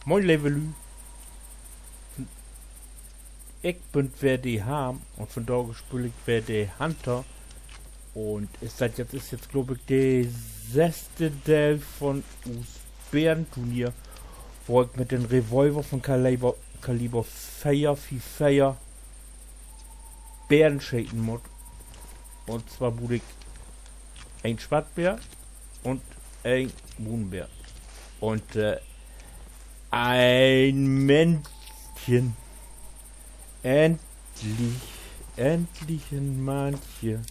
Moin Levelü. Ich bin wer die Ham und von da gespielt ich wer die Hunter. Und ist jetzt glaube ich der 6. Teil von us Bärenturnier, wo ich mit dem Revolver von Kaliber 4 Bären schäden muss. Und zwar bude ich ein Schwarzbär und ein Mohnbär. Und ein Männchen. Endlich ein Männchen.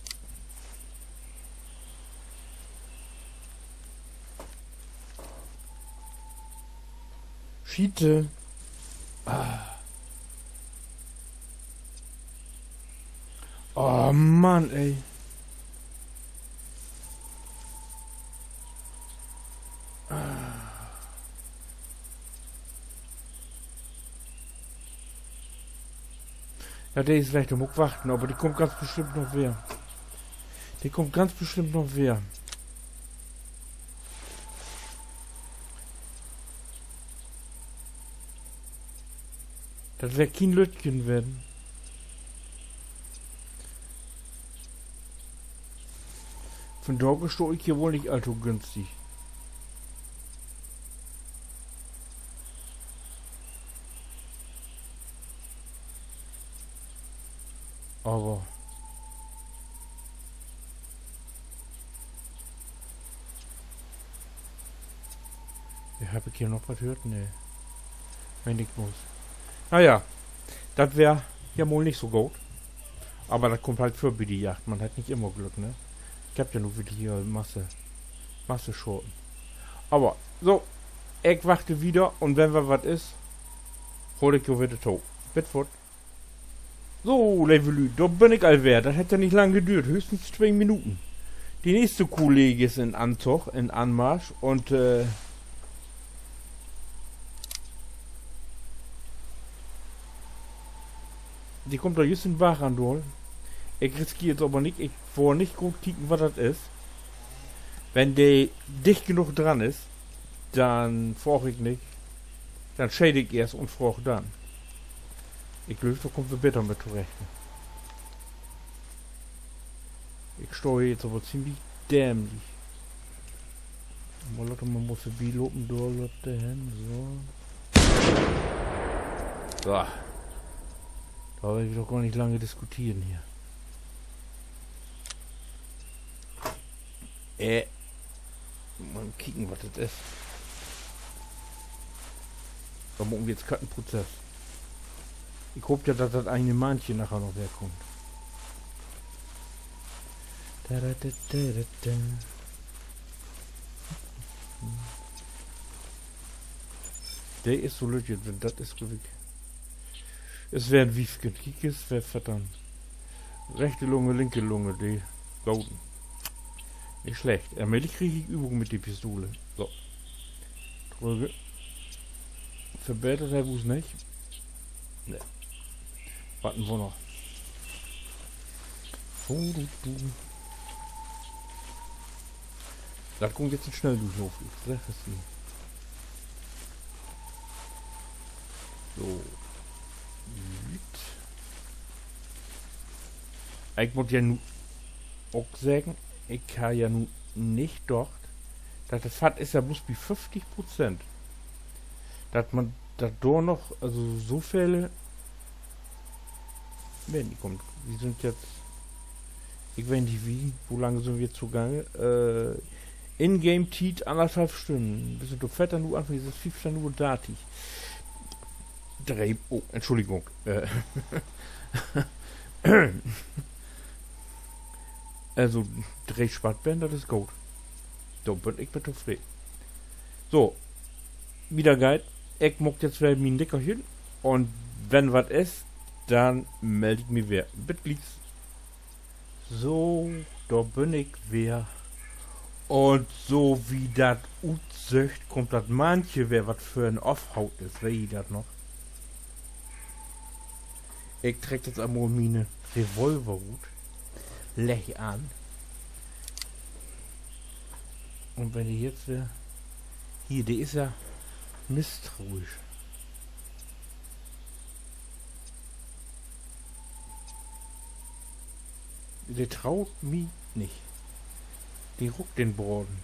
Schiete. Oh Mann, ey. Ja, der ist vielleicht am warten, aber die kommt ganz bestimmt noch wer. Die kommt ganz bestimmt noch wer. Das wäre kein Lötchen werden. Von da stehe ich hier wohl nicht allzu günstig. Aber ja, habe ich hier noch was gehört? Nee. Wenn ich muss. Naja, das wäre ja wohl nicht so gut. Aber das kommt halt für die Jagd. Man hat nicht immer Glück, ne? Ich hab ja nur wieder hier Masse Schurken. Aber so, ich warte wieder und wenn was ist, hol ich wieder tot. Bitford. So, Levelü, da bin ich allwehr. Das hätte ja nicht lange gedauert, höchstens 2 Minuten. Die nächste Kollege ist in Anzug, in Anmarsch und die kommt da just in Wachandol. Ich riskiere jetzt aber nicht, ich vor nicht gut kicken, was das ist. Wenn der dicht genug dran ist, dann frage ich nicht. Dann schäde ich erst und frage dann. Ich glaube, da kommt wir besser mit zurecht. Ich stehe jetzt aber ziemlich dämlich. Man muss wie lopen durch hin, so. So. Da will ich doch gar nicht lange diskutieren hier. Mal kicken, was das ist. Da machen wir jetzt gerade einen Prozess. Ich hoffe ja, dass das eine Männchen nachher noch herkommt. Der ist so legit, wenn das ist wirklich. Es wäre ein Wiefken. Kiekes wäre verdammt. Rechte Lunge, linke Lunge, die Golden. Nicht schlecht. Allmählich kriege ich Übung mit der Pistole. So. Drücke. Verbessert er wo's nicht? Ne. Warten wir noch. Das kommt jetzt ein Schnelldurchlauf. Ich sag es Ihnen. So. Ich muss ja nur auch sagen, ich kann ja nun nicht dort. Das Fahrt ist ja bloß bei 50%. Dass man da noch, also so Fälle. Wenn die kommt. Die sind jetzt. Ich weiß nicht wie, wo lange sind wir zugange? In-game Tiet 1,5 Stunden. Wir sind doch fetter nur Anfang, dieses 5 nur datig. Oh, Entschuldigung. Also, Drehspattbänder, das ist gut. So, bin ich bitte zufrieden. So, wieder geil. Ich muck jetzt wieder mein Dickerchen. Und wenn was ist, dann melde ich mich wieder. Bitte. So, da bin ich wieder. Und so wie das utzöcht, kommt das manche, wer was für ein Offhaut ist. Weiß ich das noch? Ich träg jetzt einmal meine Revolverhut. Lech an. Und wenn die jetzt hier, die ist ja misstrauisch. Der traut mich nicht. Die ruckt den Boden.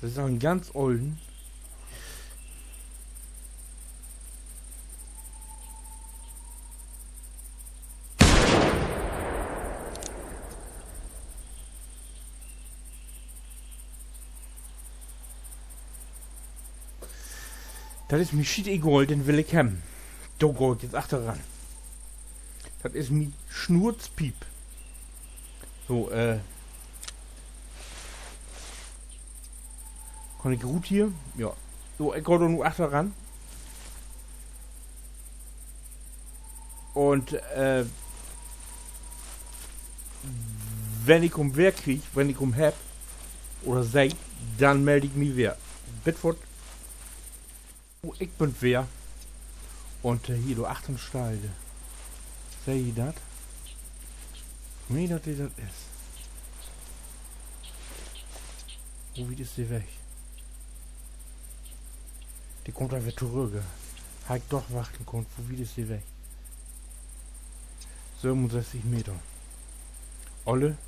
Das ist auch ein ganz olden. Das ist mir shit egal, den will ich haben. Da geht jetzt achter ran. Das ist mir Schnurzpiep. So, kann ich gut hier? Ja. So, ich gehe da nur achter ran. Und, wenn ich um wer krieg, wenn ich um hab, oder sei, dann melde ich mich wer. Bitford. Oh, ich bin wer. Und hier, du achten Steine. Sehe ich das? Nee, dass das ist. Wo wie ist die weg? Die kommt einfach zurück. Halt doch warten kommt, wo wie ist die weg? 67 Meter. Olle.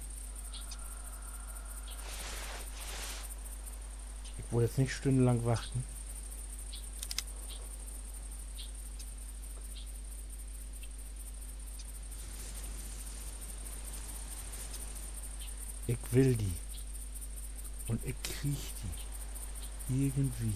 Ich wollte jetzt nicht stundenlang warten. Ich will die. Und ich krieg die. Irgendwie.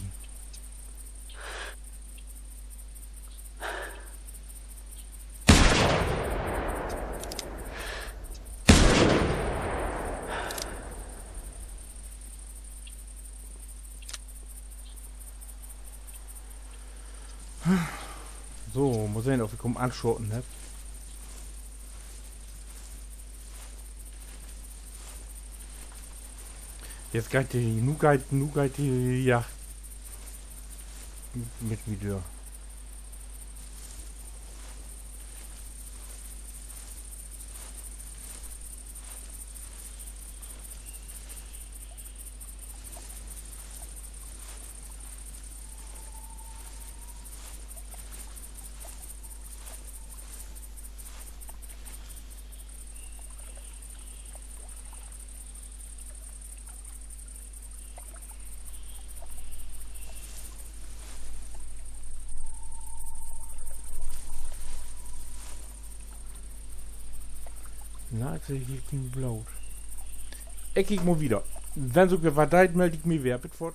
So, mal sehen, ob ich um anschoten habe. Jetzt geht die Yacht mit mir durch. Na, ich sehe hier kein Blut. Ich kick mal wieder. Wenn so gewartet, melde ich mich wer, Bitford.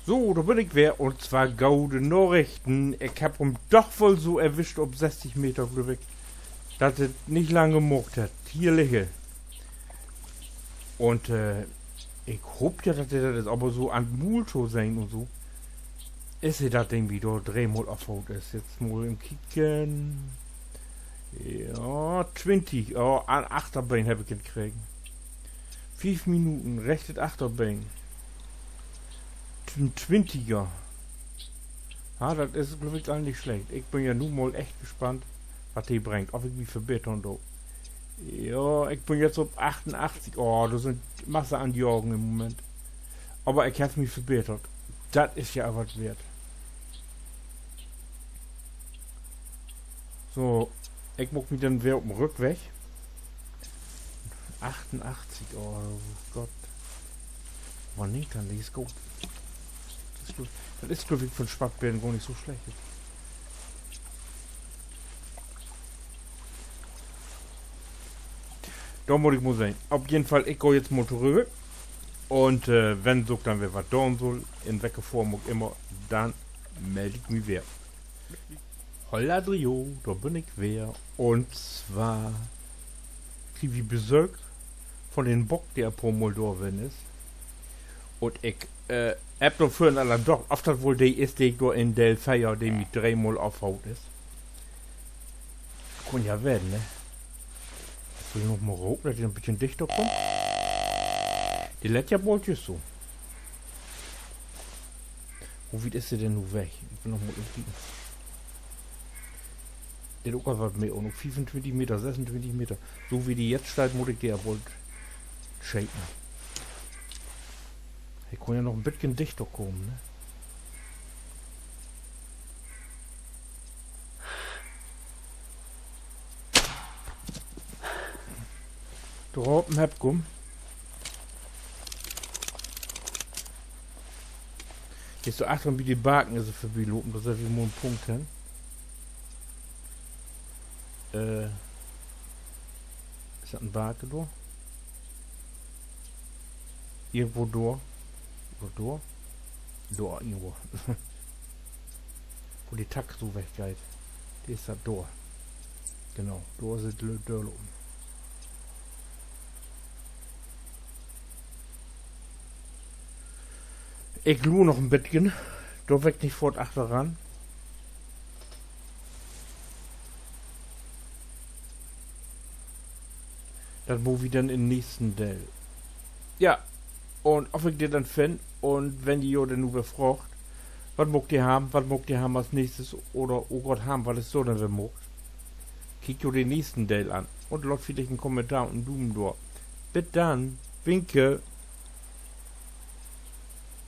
So, da bin ich wer. Und zwar gaude Nachrichten. Ich hab doch wohl so erwischt, ob 60 Meter weg. Dass es nicht lange gemocht hat. Hier liege. Und, ich hoffe ja, dass das ist, aber so an Multo sein und so. Ist ja das Ding wieder dreimal auf Haut ist. Jetzt mal im Kicken. Ja, 20. Oh, an Achterbein habe ich gekriegt. 5 Minuten, rechtes Achterbein. Ein 20er. Ja, das ist, glaube ich, gar nicht schlecht. Ich bin ja nun mal echt gespannt, was die bringt. Ob ich mich verbessern do. Ja, ich bin jetzt auf 88. Oh, da sind Masse an die Augen im Moment. Aber ich habe mich verbessert. Das ist ja was wert. So, ich muss mich dann wieder auf dem Rückweg. 88, oh Gott. Aber nicht, dann ist gut. Das ist, glaube ich, von Spattbären gar nicht so schlecht. Da muss ich mal sehen. Auf jeden Fall, ich gehe jetzt mal zurück. Und wenn so dann wer was tun soll, in welcher Form auch immer, dann melde ich mich wieder. Holla Drio, da bin ich wer. Und zwar kriege ich Besuch von den Bock, der pro Moldawien ist. Und ich hab noch für einen doch, oft hat wohl die ist, die da in der Feier, die mit 3 Mal aufhaut ist. Kann ja werden, ne? Jetzt will ich noch mal rauchen, dass die ein bisschen dichter kommt. Die lädt ja bald just so. Wo weit ist sie denn nun weg? Ich bin noch mal im der auch was mehr, und noch 25 Meter, 26 Meter. So wie die jetzt steht, muss ich die ja wohl shaken. Ich kann ja noch ein bisschen dichter kommen, ne? Drauf hab kum. Jetzt so achten, wie die Baken also für Piloten, dass wir mal einen Punkt haben. Ist das ein Bake da? Irgendwo da? Oder da? Da irgendwo. Wo die Takt so weggeht. Die ist da da. Genau, da ist die Dörle oben. Ich glu noch ein bisschen. Da weg nicht fort achter ran. Dann wo wir dann in nächsten Dell. Ja. Und ob ich dir dann finde und wenn die Jode nur befragt, was muckt ihr haben, als nächstes oder oh Gott haben, was ist so denn muckt. Kick jo den nächsten Dell an und laut vielleicht einen Kommentar und einen Blumen durch. Bis dann. Winke.